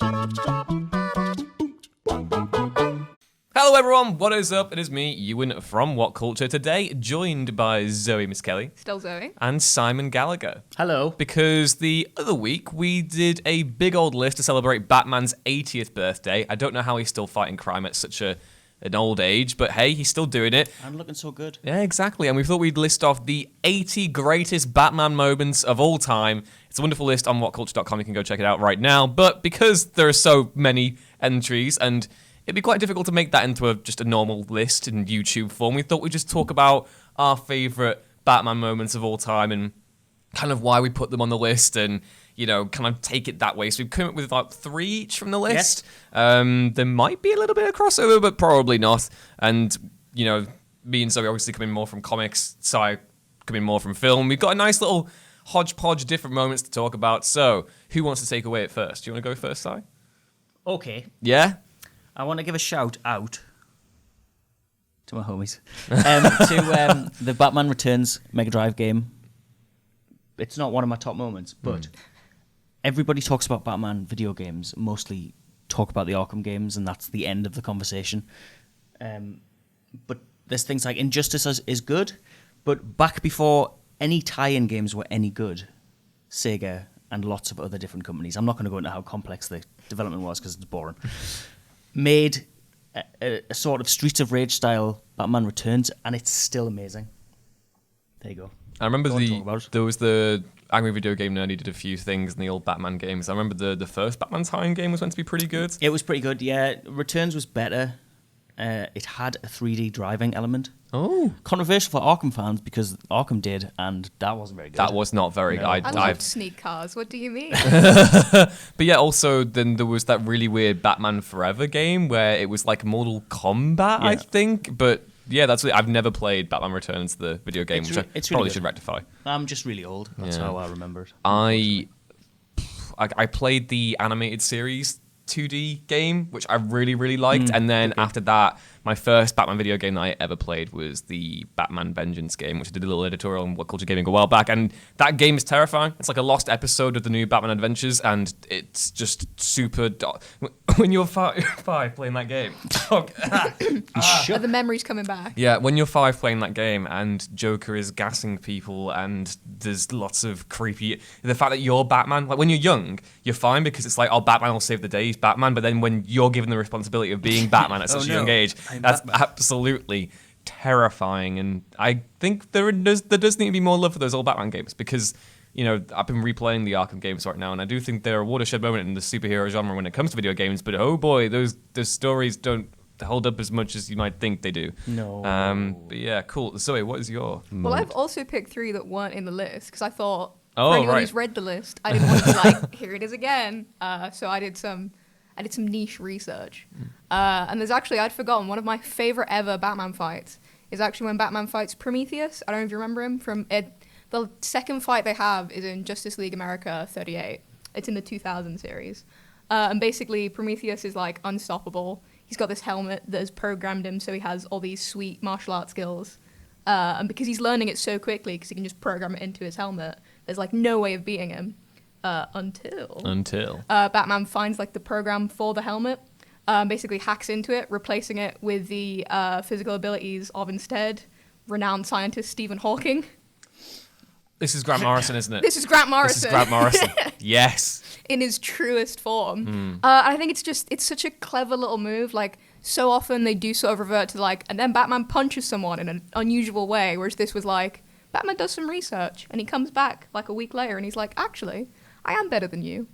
Hello everyone, what is up? It is me, Ewan from What Culture, today joined by Zoe Miss Kelly. Still Zoe. And Simon Gallagher. Hello. Because the other week we did a big old list to celebrate Batman's 80th birthday. I don't know how he's still fighting crime at such an old age, but hey, he's still doing it. I'm looking so good. Yeah, exactly. And we thought we'd list off the 80 greatest Batman moments of all time. It's a wonderful list on whatculture.com. You can go check it out right now. But because there are so many entries and it'd be quite difficult to make that into just a normal list in YouTube form, we thought we'd just talk about our favourite Batman moments of all time and kind of why we put them on the list and, you know, kind of take it that way. So we've come up with like 3 each from the list. Yes. There might be a little bit of crossover, but probably not. And, you know, me and Zoe obviously coming more from comics, Si coming more from film. We've got a nice little hodgepodge of different moments to talk about. So who wants to take away at first? Do you want to go first, Si? Okay. Yeah? I want to give a shout out to my homies. To the Batman Returns Mega Drive game. It's not one of my top moments, but everybody talks about Batman video games, mostly talk about the Arkham games, and that's the end of the conversation. But there's things like Injustice is good, but back before any tie-in games were any good, Sega and lots of other different companies, I'm not going to go into how complex the development was because it's boring, made a sort of Streets of Rage style Batman Returns, and it's still amazing. There you go. I remember there was the Angry Video Game Nerdy did a few things in the old Batman games. I remember the first Batman tie-in game was meant to be pretty good. It was pretty good, yeah. Returns was better. It had a 3D driving element. Oh. Controversial for Arkham fans because Arkham did, and that wasn't very good. That was not very good. I loved sneak cars. What do you mean? But yeah, also then there was that really weird Batman Forever game where it was like Mortal Kombat, I think. But yeah, that's I've never played Batman Returns, the video game, which I probably should rectify. I'm just really old. That's how I remember it. I played the animated series 2D game, which I really, really liked. And then after that, my first Batman video game that I ever played was the Batman Vengeance game, which I did a little editorial on What Culture Gaming a while back. And that game is terrifying. It's like a lost episode of the new Batman Adventures, and it's just super dark. When you're five playing that game. Are the memories coming back? Yeah, when you're 5 playing that game and Joker is gassing people and there's lots of creepy... The fact that you're Batman, like when you're young, you're fine because it's like, oh, Batman will save the day, he's Batman. But then when you're given the responsibility of being Batman at such a young age, that's absolutely terrifying. And I think there does need to be more love for those old Batman games because, you know, I've been replaying the Arkham games right now, and I do think they're a watershed moment in the superhero genre when it comes to video games. But oh boy, those stories don't hold up as much as you might think they do. No. But yeah, cool. Zoe, what is your moment? Well, I've also picked 3 that weren't in the list because I thought Oh, for anyone right. who's read the list, I didn't want to be like, here it is again. So I did some niche research. And there's actually, I'd forgotten, one of my favorite ever Batman fights is actually when Batman fights Prometheus. I don't know if you remember him from it. The second fight they have is in Justice League America 38. It's in the 2000 series. And basically, Prometheus is like unstoppable. He's got this helmet that has programmed him so he has all these sweet martial arts skills. And because he's learning it so quickly, because he can just program it into his helmet, there's like no way of beating him until Batman finds like the program for the helmet, basically hacks into it, replacing it with the physical abilities of instead renowned scientist Stephen Hawking. This is Grant Morrison, isn't it? This is Grant Morrison. This is Grant Morrison. Yes. In his truest form. I think it's such a clever little move. Like, so often they do sort of revert to like, and then Batman punches someone in an unusual way, whereas this was like, Batman does some research, and he comes back like a week later, and he's like, actually, I am better than you.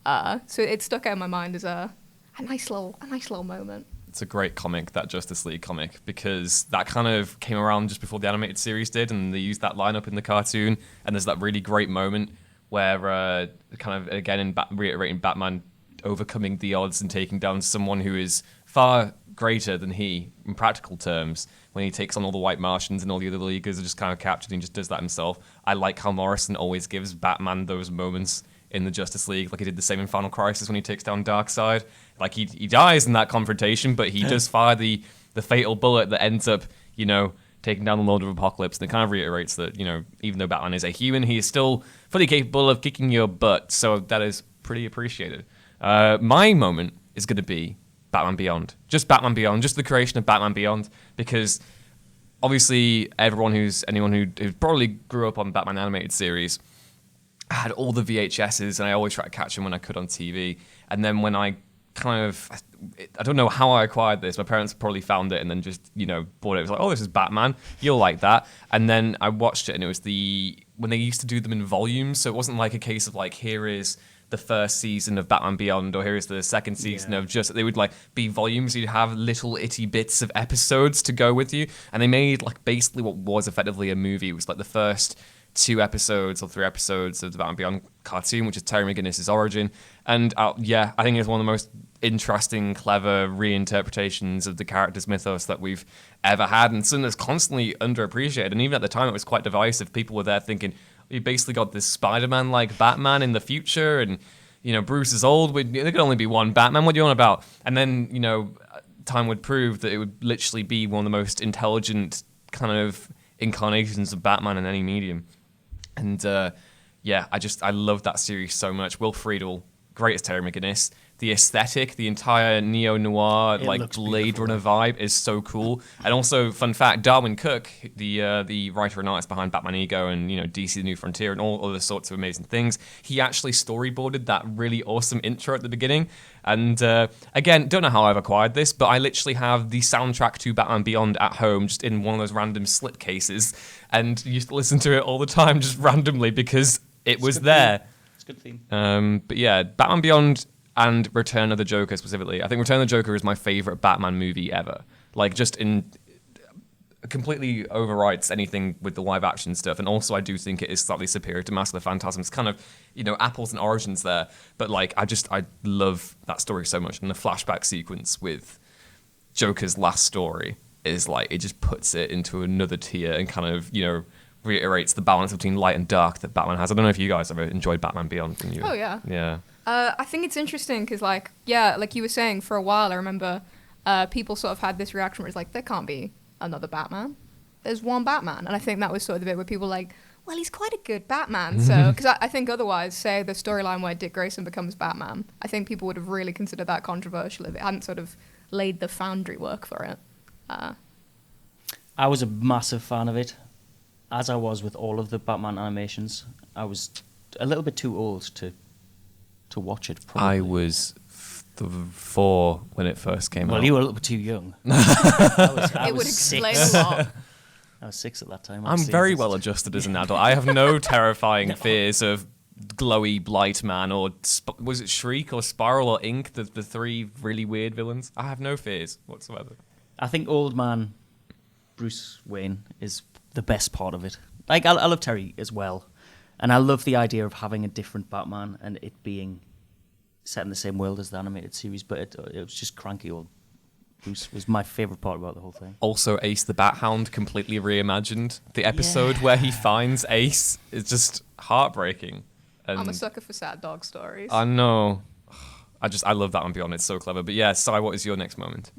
So it stuck out in my mind as a nice little moment. It's a great comic, that Justice League comic, because that kind of came around just before the animated series did, and they used that lineup in the cartoon, and there's that really great moment where kind of, again, reiterating Batman overcoming the odds and taking down someone who is far greater than he, in practical terms, when he takes on all the White Martians and all the other Leaguers are just kind of captured and just does that himself. I like how Morrison always gives Batman those moments in the Justice League, like he did the same in Final Crisis when he takes down Darkseid. Like, he dies in that confrontation, but he does fire the fatal bullet that ends up, you know, taking down the Lord of Apocalypse. And it kind of reiterates that, you know, even though Batman is a human, he is still fully capable of kicking your butt. So that is pretty appreciated. My moment is going to be Batman Beyond. Just Batman Beyond. Just the creation of Batman Beyond. Because obviously anyone who probably grew up on Batman animated series had all the VHSs, and I always try to catch them when I could on TV. And then when I I don't know how I acquired this. My parents probably found it and then just, bought it. It was like, oh, this is Batman. You'll like that. And then I watched it, and it was when they used to do them in volumes. So it wasn't like a case of like, here is the first season of Batman Beyond, or here is the second season of they would like be volumes. You'd have little itty bits of episodes to go with you. And they made like basically what was effectively a movie. It was like the first 2 episodes or 3 episodes of the Batman Beyond cartoon, which is Terry McGinnis' origin. And I think it's one of the most interesting, clever reinterpretations of the character's mythos that we've ever had, and something that's constantly underappreciated. And even at the time, it was quite divisive. People were there thinking, we basically got this Spider-Man like Batman in the future, and Bruce is old. There could only be one Batman. What are you on about? And then time would prove that it would literally be one of the most intelligent kind of incarnations of Batman in any medium. And I love that series so much. Will Friedle, great as Terry McGinnis. The aesthetic, the entire neo-noir, like Blade Runner vibe is so cool. And also, fun fact, Darwin Cook, the writer and artist behind Batman Ego and DC The New Frontier and all other sorts of amazing things, he actually storyboarded that really awesome intro at the beginning. And again, don't know how I've acquired this, but I literally have the soundtrack to Batman Beyond at home, just in one of those random slipcases, and used to listen to it all the time, just randomly, because it was there. It's a good theme. But yeah, Batman Beyond and Return of the Joker specifically. I think Return of the Joker is my favorite Batman movie ever. Like, just completely overwrites anything with the live action stuff. And also, I do think it is slightly superior to Mask of the Phantasm. It's kind of, apples and oranges there. But like, I love that story so much. And the flashback sequence with Joker's last story is like, it just puts it into another tier and kind of, reiterates the balance between light and dark that Batman has. I don't know if you guys ever enjoyed Batman Beyond. Oh, yeah. Yeah. I think it's interesting because, like you were saying, for a while, I remember people sort of had this reaction where it's like, there can't be another Batman. There's one Batman. And I think that was sort of the bit where people were like, well, he's quite a good Batman. So, because I think otherwise, say the storyline where Dick Grayson becomes Batman, I think people would have really considered that controversial if it hadn't sort of laid the foundry work for it. I was a massive fan of it, as I was with all of the Batman animations. I was a little bit too old to watch it, probably. I was 4 when it first came out. Well, you were a little bit too young. I It would was explain 6. a lot. I was 6 at that time. I'm very well adjusted as an adult. I have no terrifying fears of glowy Blight Man or was it Shriek or Spiral or Ink, the 3 really weird villains. I have no fears whatsoever. I think Old Man Bruce Wayne is the best part of it. Like, I love Terry as well. And I love the idea of having a different Batman and it being set in the same world as the animated series, but it was just cranky old Bruce was my favourite part about the whole thing. Also, Ace the Bat Hound completely reimagined. The episode where he finds Ace is just heartbreaking. And I'm a sucker for sad dog stories. I know. I love that one Beyond. It's so clever. But yeah, Si, what is your next moment?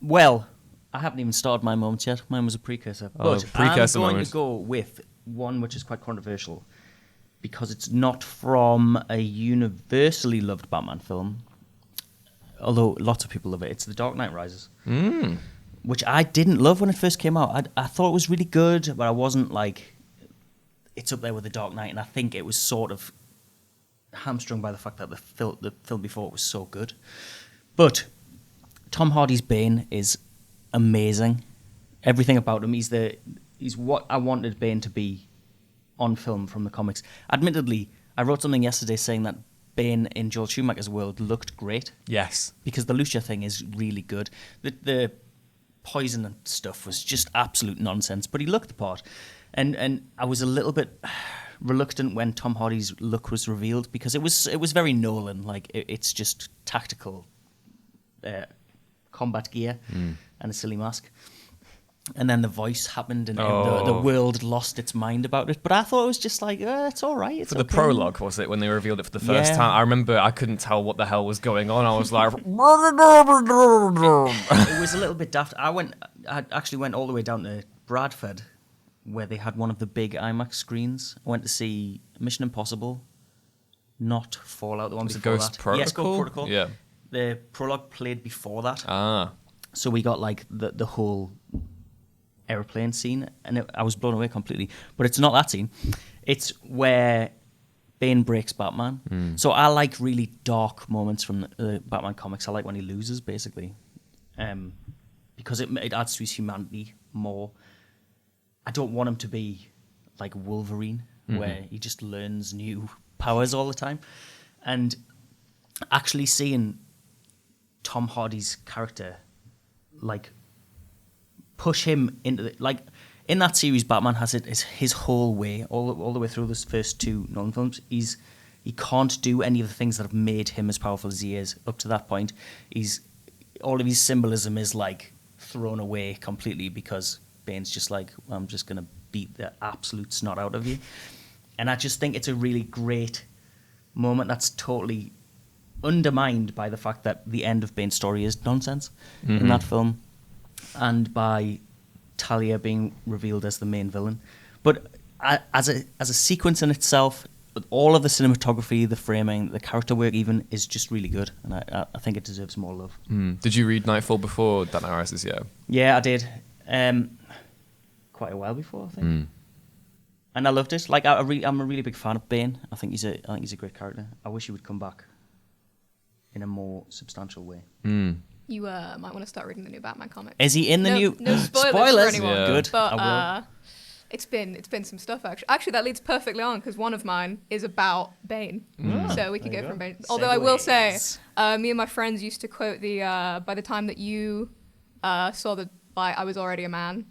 Well, I haven't even started my moment yet. Mine was a precursor. But precursor I'm going moment. to go with one which is quite controversial because it's not from a universally loved Batman film, although lots of people love it. It's The Dark Knight Rises, which I didn't love when it first came out. I thought it was really good, but I wasn't like, it's up there with The Dark Knight, and I think it was sort of hamstrung by the fact that the film before it was so good. But Tom Hardy's Bane is amazing. Everything about him, he's what I wanted Bane to be on film from the comics. Admittedly, I wrote something yesterday saying that Bane in Joel Schumacher's world looked great. Yes. Because the Lucia thing is really good. The poison and stuff was just absolute nonsense, but he looked the part. And I was a little bit reluctant when Tom Hardy's look was revealed because it was very Nolan. Like, it's just tactical combat gear and a silly mask. And then the voice happened and the world lost its mind about it. But I thought it was just like, it's all right. It's for the okay. prologue, was it, when they revealed it for the first time? I remember I couldn't tell what the hell was going on. I was like... It was a little bit daft. I actually went all the way down to Bradford, where they had one of the big IMAX screens. I went to see Mission Impossible not Fallout, the one Was it before Ghost that. Protocol? Yes, Ghost Protocol. Yeah. The prologue played before that. Ah. So we got like the whole airplane scene, and I was blown away completely. But it's not that scene. It's where Bane breaks Batman. So I like really dark moments from the Batman comics. I like when he loses, basically, because it adds to his humanity more. I don't want him to be like Wolverine, where he just learns new powers all the time. And actually seeing Tom Hardy's character like push him into the, like in that series, Batman has it is his whole way all the way through those first two Nolan films. He can't do any of the things that have made him as powerful as he is up to that point. All of his symbolism is like thrown away completely because Bane's just like, I'm just gonna beat the absolute snot out of you. And I just think it's a really great moment that's totally undermined by the fact that the end of Bane's story is nonsense in that film, and by Talia being revealed as the main villain. But as a sequence in itself, with all of the cinematography, the framing, the character work even is just really good, and I think it deserves more love. Did you read Nightfall before Dark Knight Rises? Yeah. Yeah, I did. Quite a while before, I think. And I loved it. Like I'm a really big fan of Bane. I think he's a great character. I wish he would come back in a more substantial way. You might want to start reading the new Batman comic. Is he in the new? No spoilers for anyone. Yeah. Good. But I will. it's been some stuff actually. Actually, that leads perfectly on because one of mine is about Bane. So we could go from Bane. Although I will say, me and my friends used to quote the by the time that you saw the light, I was already a man.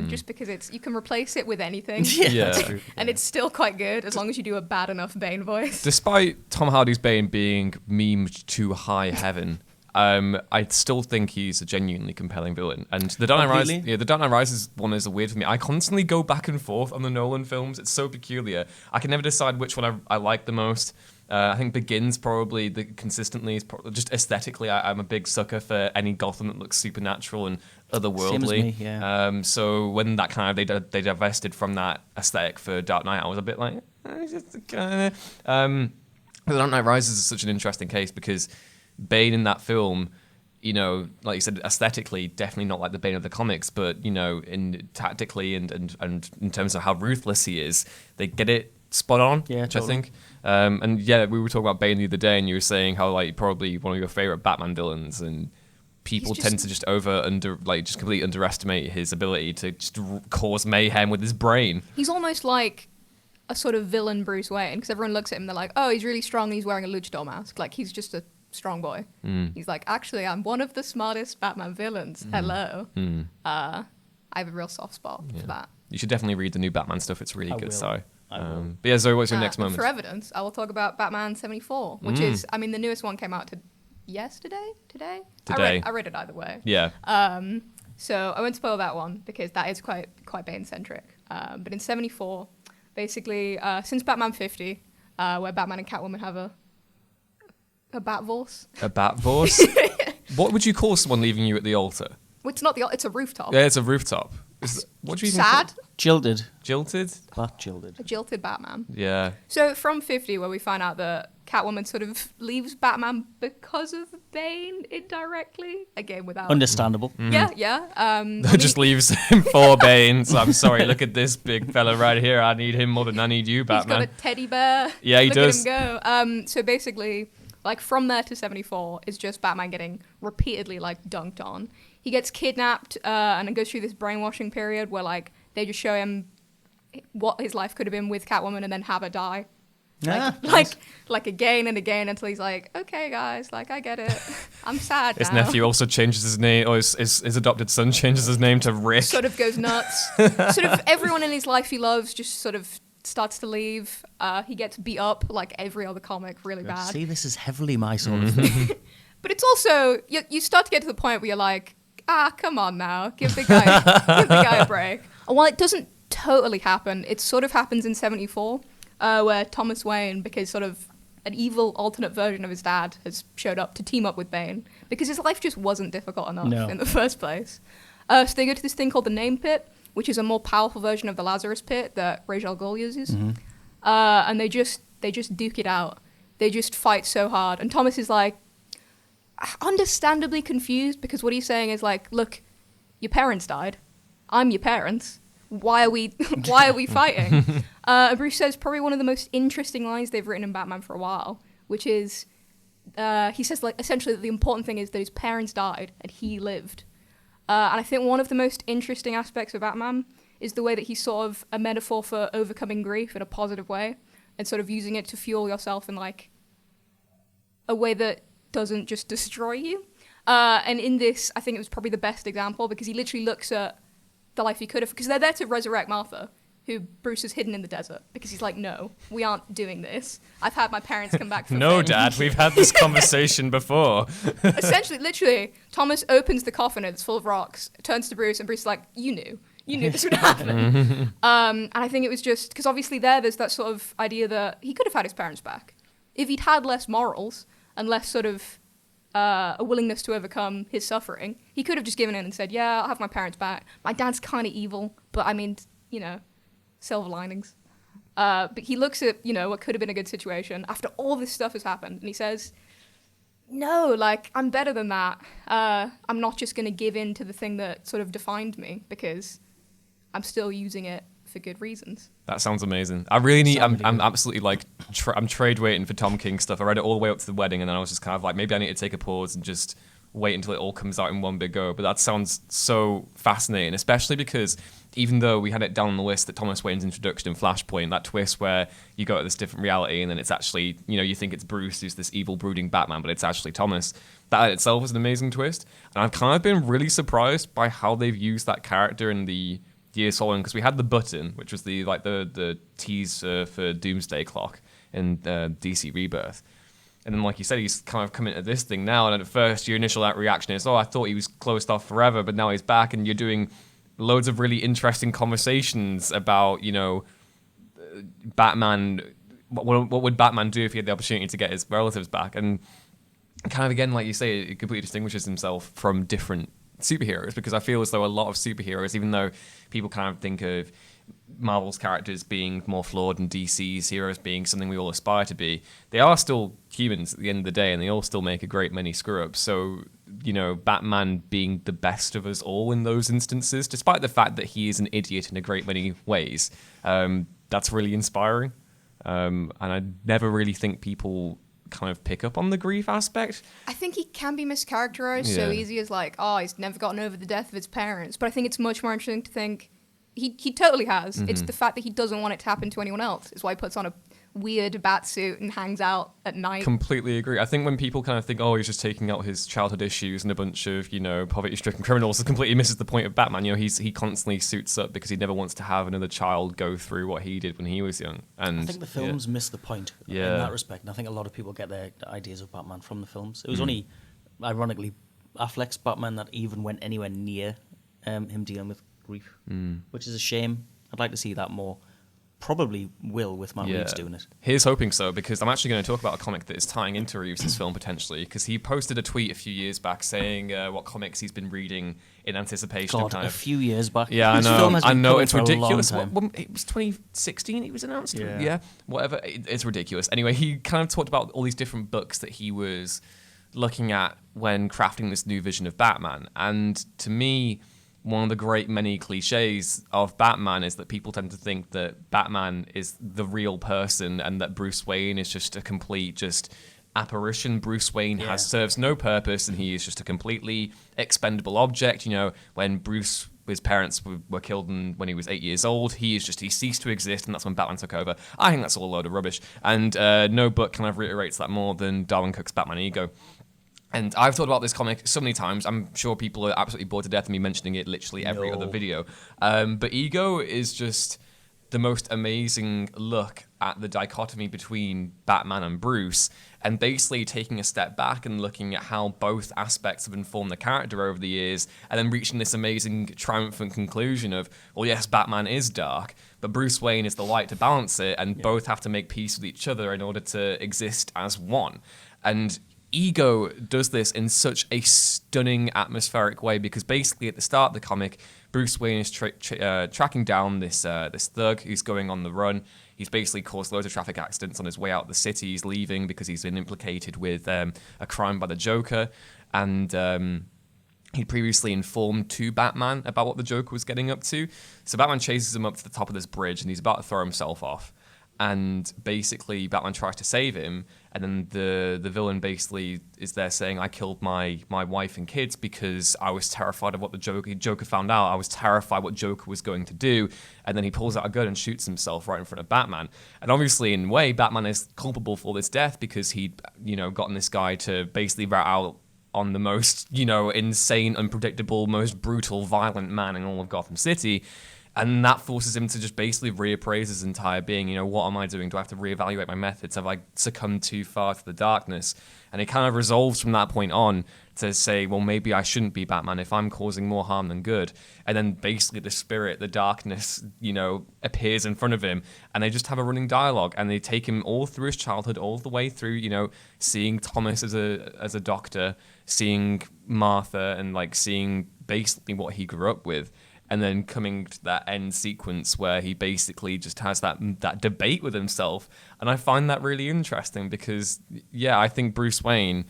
Just because you can replace it with anything. Yeah. That's true. And it's still quite good as long as you do a bad enough Bane voice. Despite Tom Hardy's Bane being memed to high heaven, I still think he's a genuinely compelling villain. And the Dark Knight Rises, the Dark Knight Rises one is weird for me. I constantly go back and forth on the Nolan films. It's so peculiar. I can never decide which one I like the most. I think Begins probably consistently is just aesthetically. I'm a big sucker for any Gotham that looks supernatural and otherworldly. Same as me, yeah. So when that kind of they divested from that aesthetic for Dark Knight, I was a bit like, just kind of. The Dark Knight Rises is such an interesting case because Bane in that film, you know, like you said, aesthetically, definitely not like the Bane of the comics, but, you know, in tactically and in terms of how ruthless he is, they get it spot on, yeah, which totally. I think. And yeah, we were talking about Bane the other day, and you were saying how like probably one of your favorite Batman villains, and people tend to just just completely underestimate his ability to just cause mayhem with his brain. He's almost like a sort of villain Bruce Wayne because everyone looks at him, they're like, oh, he's really strong, he's wearing a luchador mask. Like, he's just a strong boy. He's like, actually, I'm one of the smartest Batman villains. Hello. I have a real soft spot for that. You should definitely read the new Batman stuff. It's really good. Will. So, I will. but yeah, Zoe, what's your next moment? For evidence, I will talk about Batman 74, which is, I mean, the newest one came out today. I read it either way. Yeah. So I won't spoil that one because that is quite Bane centric. But in 74, basically, since Batman 50, where Batman and Catwoman have a Batvorce. A Batvorce? What would you call someone leaving you at the altar? Well, it's not it's a rooftop. Yeah, it's a rooftop. What do you even Sad? Jilted. Jilted? Bat jilted. A jilted Batman. Yeah. So from 50, where we find out that Catwoman sort of leaves Batman because of Bane indirectly. Again, without... Understandable. Yeah. Just leaves him for Bane. So I'm sorry, look at this big fella right here. I need him more than I need you, Batman. He's got a teddy bear. Yeah, he does. Look at him go. So basically, like from there to 74 is just Batman getting repeatedly like dunked on. He gets kidnapped and it goes through this brainwashing period where like they just show him what his life could have been with Catwoman and then have her die. Like again and again until he's like, okay guys, like I get it. I'm sad His now. nephew also changes his name, or his adopted son changes his name to Rick. Sort of goes nuts. Sort of everyone in his life he loves just sort of starts to leave. He gets beat up like every other comic really bad. See, this is heavily my sort of thing. But it's also, you start to get to the point where you're like, come on now, give the guy a break. And while it doesn't totally happen, it sort of happens in 74, where Thomas Wayne, because sort of an evil alternate version of his dad has showed up to team up with Bane, because his life just wasn't difficult enough in the first place. So they go to this thing called the Name Pit, which is a more powerful version of the Lazarus Pit that Ra's al Ghul uses. And they just duke it out. they just fight so hard. And Thomas is like, understandably confused, because what he's saying is like, look, your parents died. I'm your parents. Why are we fighting? Bruce says probably one of the most interesting lines they've written in Batman for a while, which is, he says like essentially that the important thing is that his parents died and he lived. And I think one of the most interesting aspects of Batman is the way that he's sort of a metaphor for overcoming grief in a positive way, and sort of using it to fuel yourself in like a way that doesn't just destroy you. And in this, I think it was probably the best example, because he literally looks at the life he could have, because they're there to resurrect Martha, who Bruce has hidden in the desert, because he's like, no, we aren't doing this. I've had my parents come back from No, fame. Dad, we've had this conversation before. Essentially, literally, Thomas opens the coffin and it's full of rocks, turns to Bruce, and Bruce is like, you knew this would happen. And I think it was just, because obviously there's that sort of idea that he could have had his parents back. If he'd had less morals and less sort of a willingness to overcome his suffering, he could have just given in and said, yeah, I'll have my parents back. My dad's kind of evil, but I mean, silver linings. But he looks at, what could have been a good situation after all this stuff has happened, and he says, no, like, I'm better than that. I'm not just going to give in to the thing that sort of defined me, because I'm still using it for good reasons. That sounds amazing. I really need. I'm absolutely like. I'm trade waiting for Tom King stuff. I read it all the way up to the wedding, and then I was just kind of like, maybe I need to take a pause and just wait until it all comes out in one big go. But that sounds so fascinating, especially because even though we had it down on the list that Thomas Wayne's introduction in Flashpoint, that twist where you go to this different reality and then it's actually, you think it's Bruce who's this evil brooding Batman, but it's actually Thomas. That in itself is an amazing twist, and I've kind of been really surprised by how they've used that character in the years following, because we had the Button, which was the tease for Doomsday Clock in DC Rebirth, and then like you said, he's kind of come into this thing now, and at first your initial reaction is, oh, I thought he was closed off forever, but now he's back, and you're doing loads of really interesting conversations about Batman. What would Batman do if he had the opportunity to get his relatives back? And kind of again, like you say, it completely distinguishes himself from different superheroes, because I feel as though a lot of superheroes, even though people kind of think of Marvel's characters being more flawed and DC's heroes being something we all aspire to be, they are still humans at the end of the day, and they all still make a great many screw-ups. So, Batman being the best of us all in those instances, despite the fact that he is an idiot in a great many ways, that's really inspiring. And I never really think people kind of pick up on the grief aspect. I think he can be mischaracterized so easy as like, oh, he's never gotten over the death of his parents. But I think it's much more interesting to think he totally has. Mm-hmm. It's the fact that he doesn't want it to happen to anyone else. It's why he puts on a weird bat suit and hangs out at night. Completely agree. I think when people kind of think, oh, he's just taking out his childhood issues and a bunch of, poverty-stricken criminals, it completely misses the point of Batman. He constantly suits up because he never wants to have another child go through what he did when he was young. And I think the films miss the point in that respect. And I think a lot of people get their ideas of Batman from the films. It was only, ironically, Affleck's Batman that even went anywhere near him dealing with grief, which is a shame. I'd like to see that more. Probably will with Matt Reeves doing it. Here's hoping so, because I'm actually going to talk about a comic that is tying into Reeves' film potentially, because he posted a tweet a few years back saying what comics he's been reading in anticipation of kind a of... few years back. Yeah, I know. I know, it's ridiculous. It was 2016 it was announced? Yeah. Whatever. It's ridiculous. Anyway, he kind of talked about all these different books that he was looking at when crafting this new vision of Batman. And to me, one of the great many cliches of Batman is that people tend to think that Batman is the real person and that Bruce Wayne is just a complete apparition. Bruce Wayne serves no purpose, and he is just a completely expendable object. When his parents were killed when he was 8 years old, he ceased to exist, and that's when Batman took over. I think that's all a load of rubbish, and no book kind of reiterates that more than Darwin Cook's Batman Ego. And I've thought about this comic so many times. I'm sure people are absolutely bored to death of me mentioning it literally every other video. But Ego is just the most amazing look at the dichotomy between Batman and Bruce, and basically taking a step back and looking at how both aspects have informed the character over the years, and then reaching this amazing triumphant conclusion of, well, yes, Batman is dark, but Bruce Wayne is the light to balance it, and both have to make peace with each other in order to exist as one. And Ego does this in such a stunning atmospheric way, because basically at the start of the comic, Bruce Wayne is tracking down this thug who's going on the run. He's basically caused loads of traffic accidents on his way out of the city. He's leaving because he's been implicated with a crime by the Joker, and he'd previously informed to Batman about what the Joker was getting up to. So Batman chases him up to the top of this bridge, and he's about to throw himself off. And basically, Batman tries to save him, and then the villain basically is there saying, "I killed my wife and kids because I was terrified of what the Joker found out. I was terrified what Joker was going to do." And then he pulls out a gun and shoots himself right in front of Batman. And obviously, in a way, Batman is culpable for this death because he'd gotten this guy to basically rat out on the most insane, unpredictable, most brutal, violent man in all of Gotham City. And that forces him to just basically reappraise his entire being. What am I doing? Do I have to reevaluate my methods? Have I succumbed too far to the darkness? And it kind of resolves from that point on to say, well, maybe I shouldn't be Batman if I'm causing more harm than good. And then basically the spirit, the darkness, appears in front of him, and they just have a running dialogue, and they take him all through his childhood, all the way through, seeing Thomas as a doctor, seeing Martha, and seeing basically what he grew up with. And then coming to that end sequence where he basically just has that debate with himself. And I find that really interesting because, I think Bruce Wayne,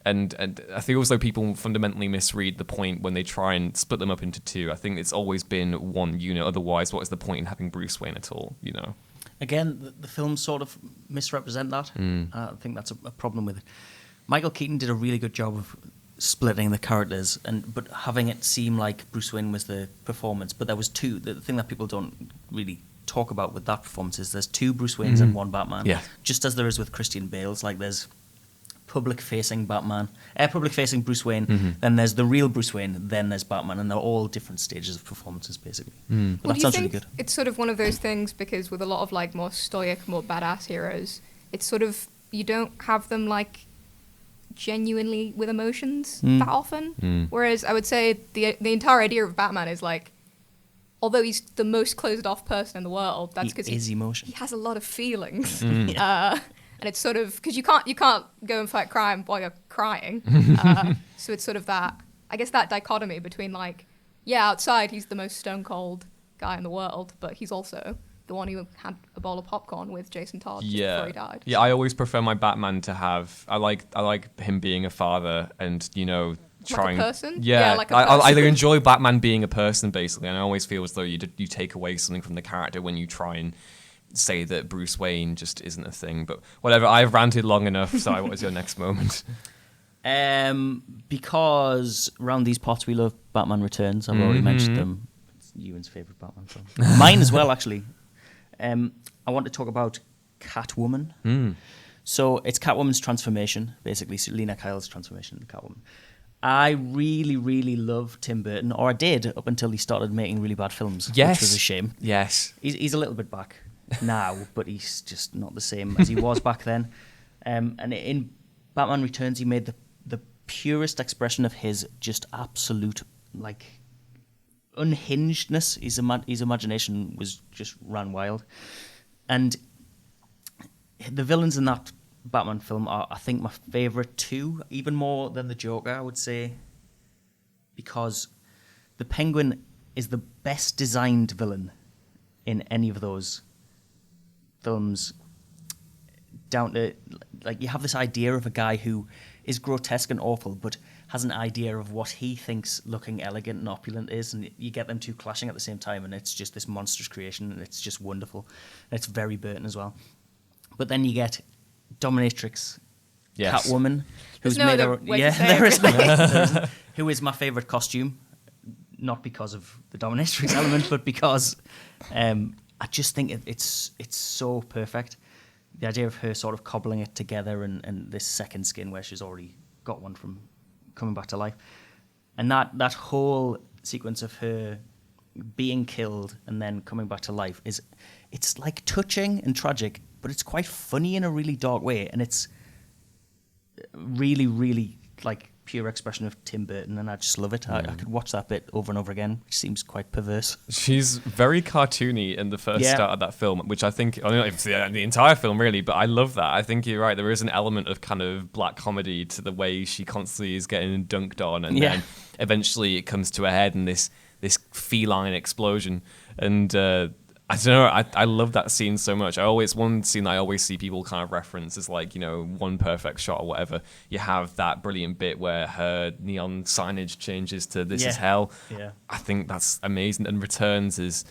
and I feel as though people fundamentally misread the point when they try and split them up into two. I think it's always been one unit. Otherwise, what is the point in having Bruce Wayne at all, Again, the films sort of misrepresent that. I think that's a problem with it. Michael Keaton did a really good job of splitting the characters but having it seem like Bruce Wayne was the performance. But there was two. The thing that people don't really talk about with that performance is there's two Bruce Waynes and one Batman. Yeah. Just as there is with Christian Bale's. There's public-facing Bruce Wayne, then there's the real Bruce Wayne, then there's Batman, and they're all different stages of performances, basically. But that sounds really good. It's sort of one of those things because with a lot of more stoic, more badass heroes, it's sort of, you don't have them genuinely with emotions that often. Whereas I would say the entire idea of Batman is although he's the most closed off person in the world, that's because he has a lot of feelings. And it's sort of because you can't go and fight crime while you're crying. So it's sort of that, I guess, that dichotomy between outside he's the most stone cold guy in the world, but he's also the one who had a bowl of popcorn with Jason Todd before he died. Yeah, I always prefer my Batman to have. I like him being a father and trying. Like a person. Yeah, like a person. I enjoy Batman being a person basically, and I always feel as though you take away something from the character when you try and say that Bruce Wayne just isn't a thing. But whatever, I've ranted long enough. So what was your next moment? Because around these parts we love Batman Returns. I've already mentioned them. It's Ewan's favourite Batman film. Mine as well, actually. I want to talk about Catwoman. So it's Catwoman's transformation, basically. Selina Kyle's transformation into Catwoman. I really, really love Tim Burton, or I did up until he started making really bad films, which was a shame. Yes. He's a little bit back now, but he's just not the same as he was back then. And in Batman Returns, he made the purest expression of his just absolute, unhingedness. His imagination was just ran wild. And the villains in that Batman film are, I think, my favourite too, even more than the Joker, I would say, because the Penguin is the best designed villain in any of those films. Down to, you have this idea of a guy who is grotesque and awful, but has an idea of what he thinks looking elegant and opulent is, and you get them two clashing at the same time, and it's just this monstrous creation, and it's just wonderful. And it's very Burton as well. But then you get Dominatrix, Catwoman, who's made who is my favourite costume, not because of the Dominatrix element, but because I just think it's so perfect. The idea of her sort of cobbling it together and this second skin where she's already got one from coming back to life. And that whole sequence of her being killed and then coming back to life it's touching and tragic, but it's quite funny in a really dark way, and it's really, really pure expression of Tim Burton, and I just love it. I could watch that bit over and over again, which seems quite perverse. She's very cartoony in the first start of that film, which I think, I don't know if it's the entire film really, but I love that. I think you're right. There is an element of kind of black comedy to the way she constantly is getting dunked on, and then eventually it comes to a head in this feline explosion. And I don't know, I love that scene so much. One scene that I always see people kind of reference is like, one perfect shot or whatever. You have that brilliant bit where her neon signage changes to "This is hell." Yeah. I think that's amazing. And Returns is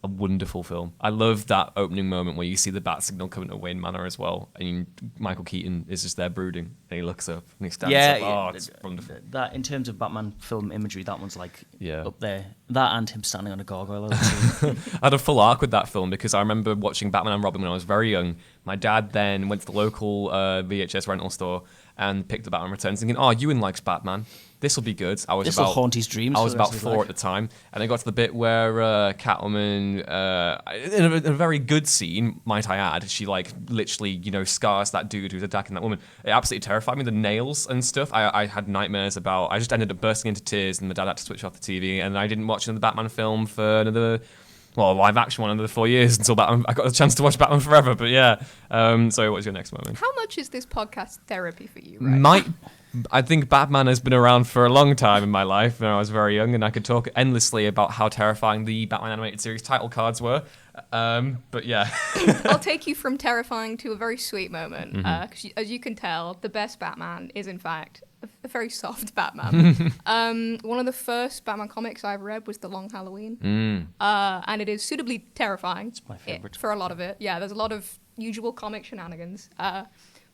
a wonderful film. I love that opening moment where you see the bat signal coming to Wayne Manor as well. And Michael Keaton is just there brooding, and he looks up and he stands up. Oh, it's wonderful. That, in terms of Batman film imagery, that one's like up there. That and him standing on a gargoyle. I had a full arc with that film because I remember watching Batman and Robin when I was very young. My dad then went to the local VHS rental store and picked up Batman Returns, thinking, "Oh, Ewan likes Batman. This will be good." This will haunt his dreams. I was about 4 at the time, and I got to the bit where Catwoman, in a very good scene, might I add, she like literally, scars that dude who's attacking that woman. It absolutely terrified me. The nails and stuff. I had nightmares about. I just ended up bursting into tears, and my dad had to switch off the TV, and I didn't watch another Batman film for another. Well, live action one another 4 years until I got a chance to watch Batman Forever. But yeah, so what's your next moment? How much is this podcast therapy for you? Right? I think Batman has been around for a long time in my life. When I was very young, and I could talk endlessly about how terrifying the Batman animated series title cards were. But yeah, I'll take you from terrifying to a very sweet moment. Because as you can tell, the best Batman is in fact a very soft Batman. One of the first Batman comics I've read was The Long Halloween, and it is suitably terrifying. It's my favorite for a lot of it. Yeah, there's a lot of usual comic shenanigans.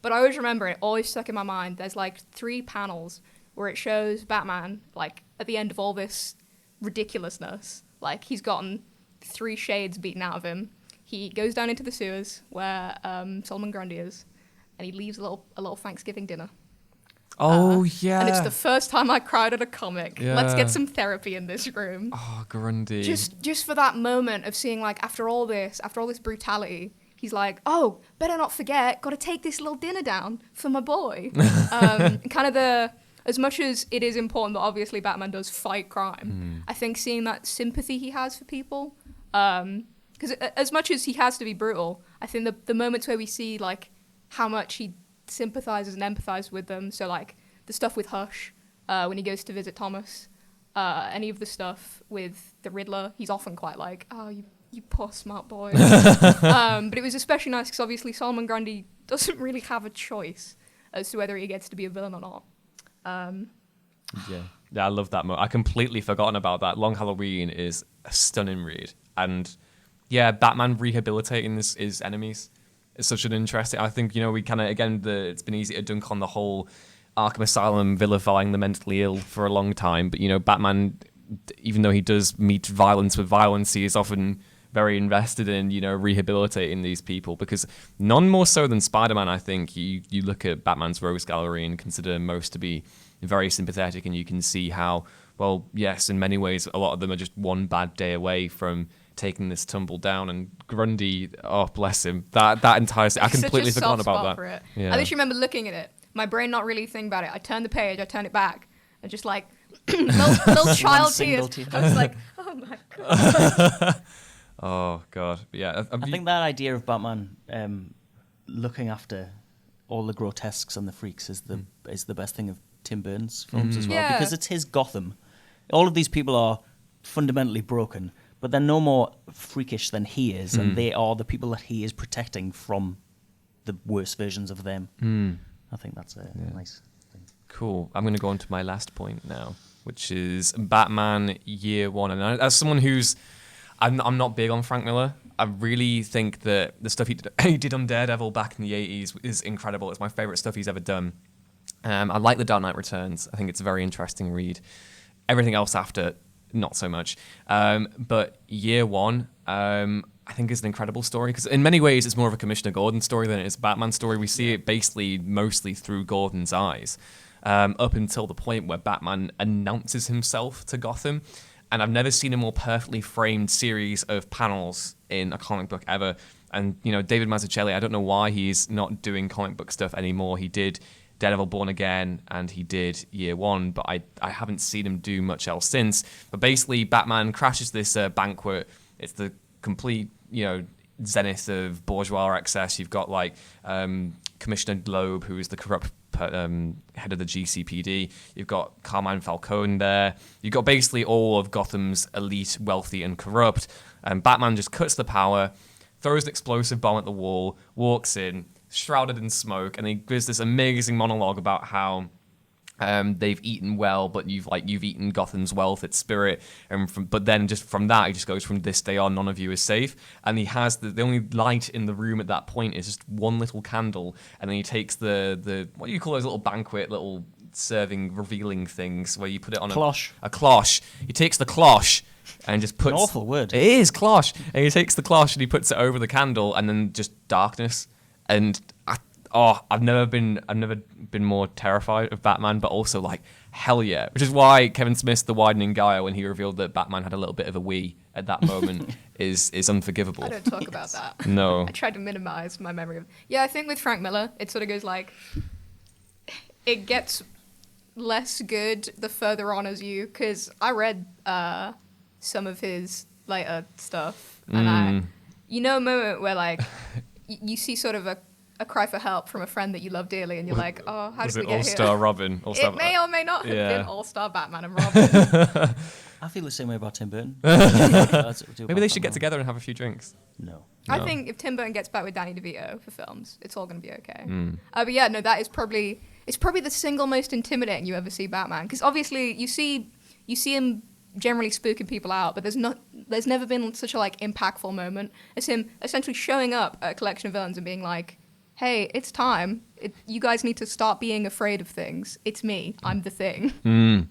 But I always remember it always stuck in my mind. There's like 3 panels where it shows Batman like at the end of all this ridiculousness, like he's gotten 3 shades beaten out of him. He goes down into the sewers where Solomon Grundy is, and he leaves a little Thanksgiving dinner. Oh, yeah. And it's the first time I cried at a comic. Yeah. Let's get some therapy in this room. Oh, Grundy. Just for that moment of seeing like after all this brutality, he's like, "Oh, better not forget, got to take this little dinner down for my boy." Kind of as much as it is important that obviously Batman does fight crime, I think seeing that sympathy he has for people, because as much as he has to be brutal, I think the moments where we see like how much he sympathizes and empathizes with them. So like the stuff with Hush, when he goes to visit Thomas, any of the stuff with the Riddler, he's often quite like, "Oh, you poor smart boy." But it was especially nice because obviously Solomon Grundy doesn't really have a choice as to whether he gets to be a villain or not. Yeah, I love that moment. I completely forgotten about that. Long Halloween is a stunning read. And yeah, Batman rehabilitating his enemies is such an interesting... I think, we kind of, again, it's been easy to dunk on the whole Arkham Asylum vilifying the mentally ill for a long time. But, Batman, even though he does meet violence with violence, he is often very invested in, rehabilitating these people, because none more so than Spider-Man, I think. You look at Batman's Rogues Gallery and consider most to be very sympathetic, and you can see how, well, yes, in many ways, a lot of them are just one bad day away from taking this tumble down. And Grundy, oh, bless him. That entire... I completely forgot about that. Yeah. I just remember looking at it, my brain not really thinking about it. I turned the page, I turned it back, and just like, little child tears. I was like, oh my God. Oh God, yeah. I think that idea of Batman looking after all the grotesques and the freaks is the best thing of Tim Burton's films as well, because it's his Gotham. All of these people are fundamentally broken, but they're no more freakish than he is, and they are the people that he is protecting from the worst versions of them. I think that's a nice thing. Cool. I'm going to go on to my last point now, which is Batman Year One. And as someone who's I'm not big on Frank Miller. I really think that the stuff he did on Daredevil back in the 80s is incredible. It's my favorite stuff he's ever done. I like The Dark Knight Returns. I think it's a very interesting read. Everything else after, not so much. But Year One, I think is an incredible story, because in many ways it's more of a Commissioner Gordon story than it is a Batman story. We see it basically mostly through Gordon's eyes, up until the point where Batman announces himself to Gotham. And I've never seen a more perfectly framed series of panels in a comic book ever. And, David Mazzucchelli, I don't know why he's not doing comic book stuff anymore. He did Daredevil Born Again, and he did Year One, but I haven't seen him do much else since. But basically, Batman crashes this banquet. It's the complete, zenith of bourgeois excess. You've got like Commissioner Loeb, who is the corrupt head of the GCPD. You've got Carmine Falcone there. You've got basically all of Gotham's elite, wealthy, and corrupt. And Batman just cuts the power, throws an explosive bomb at the wall, walks in, shrouded in smoke, and he gives this amazing monologue about how they've eaten well, but you've eaten Gotham's wealth, its spirit, but then just from that, he just goes, from this day on, none of you is safe. And he has the only light in the room at that point is just one little candle, and then he takes the what do you call those little banquet, little serving, revealing things where you put it on Cloche. A cloche. He takes the cloche and just puts... An awful word. It is, cloche. And he takes the cloche and he puts it over the candle, and then just darkness. And I've never been more terrified of Batman, but also like, hell yeah. Which is why Kevin Smith's The Widening Gyre, when he revealed that Batman had a little bit of a wee at that moment, is unforgivable. I don't talk about that. No. I tried to minimize my memory of. Yeah, I think with Frank Miller, it sort of goes like, it gets less good the further on as you, because I read some of his later stuff, and a moment where like you see sort of a cry for help from a friend that you love dearly, and you're like, oh, how did we get here? All-Star Robin? It may or may not have been All-Star Batman and Robin. I feel the same way about Tim Burton. Maybe they should get together and have a few drinks. No. I think if Tim Burton gets back with Danny DeVito for films, it's all going to be okay. But yeah, no, that is probably the single most intimidating you ever see Batman, because obviously you see him generally spooking people out, but there's never been such a like impactful moment as him essentially showing up at a collection of villains and being like, hey, it's time. You guys need to start being afraid of things. It's me. I'm the thing. And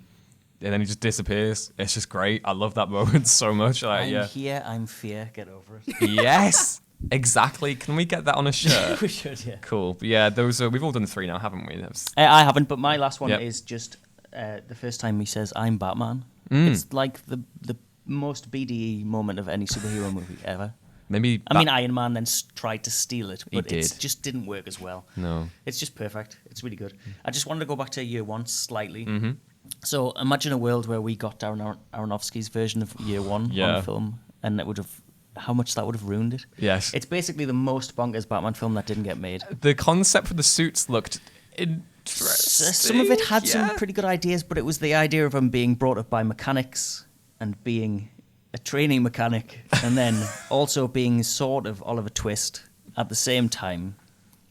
then he just disappears. It's just great. I love that moment so much. I'm here, I'm fear. Get over it. Yes, exactly. Can we get that on a shirt? We should, yeah. Cool. But yeah, those we've all done 3 now, haven't we? I haven't, but my last one is just the first time he says, I'm Batman. It's like the most BDE moment of any superhero movie ever. Maybe. I mean, Iron Man then tried to steal it, but it it just didn't work as well. No. It's just perfect. It's really good. I just wanted to go back to Year One slightly. So imagine a world where we got Darren Aronofsky's version of Year One on film, and it would have, how much that would have ruined it. Yes. It's basically the most bonkers Batman film that didn't get made. The concept for the suits looked interesting. Some of it had some pretty good ideas, but it was the idea of him being brought up by mechanics and being a training mechanic, and then also being sort of Oliver Twist at the same time.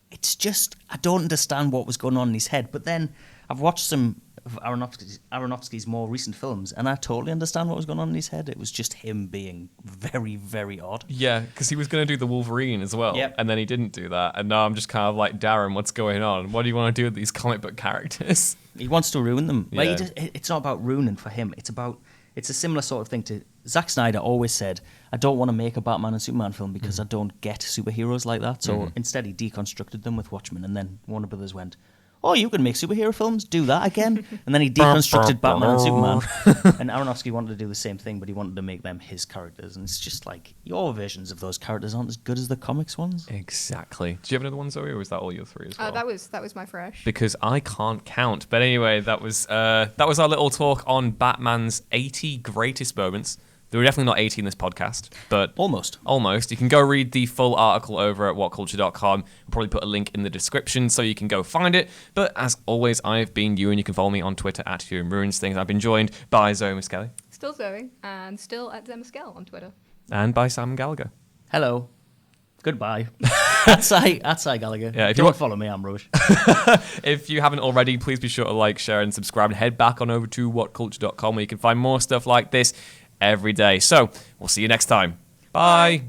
It's just, I don't understand what was going on in his head. But then I've watched some of Aronofsky's more recent films, and I totally understand what was going on in his head. It was just him being very, very odd. Yeah, because he was going to do the Wolverine as well, and then he didn't do that. And now I'm just kind of like, Darren, what's going on? What do you want to do with these comic book characters? He wants to ruin them. Yeah. Like, it's not about ruining for him. It's a similar sort of thing to Zack Snyder always said, I don't want to make a Batman and Superman film because I don't get superheroes like that. So instead he deconstructed them with Watchmen, and then Warner Brothers went, oh, you can make superhero films, do that again. And then he deconstructed Batman and Superman. And Aronofsky wanted to do the same thing, but he wanted to make them his characters. And it's just like, your versions of those characters aren't as good as the comics ones. Exactly. Do you have another one, Zoe, or was that all your 3 as well? That was my fresh. Because I can't count. But anyway, that was our little talk on Batman's 80 greatest moments. There were definitely not 80 in this podcast, but... Almost. You can go read the full article over at whatculture.com. We'll probably put a link in the description so you can go find it. But as always, I've been Ewan. You can follow me on Twitter at Ewan Ruins Things. I've been joined by Zoe Muskelly. Still Zoe, and still at Zemuskel on Twitter. And by Sam Gallagher. Hello. Goodbye. That's Gallagher. Yeah, if you don't follow me, I'm Roach. If you haven't already, please be sure to like, share, and subscribe. And head back on over to whatculture.com where you can find more stuff like this every day. So, we'll see you next time. Bye.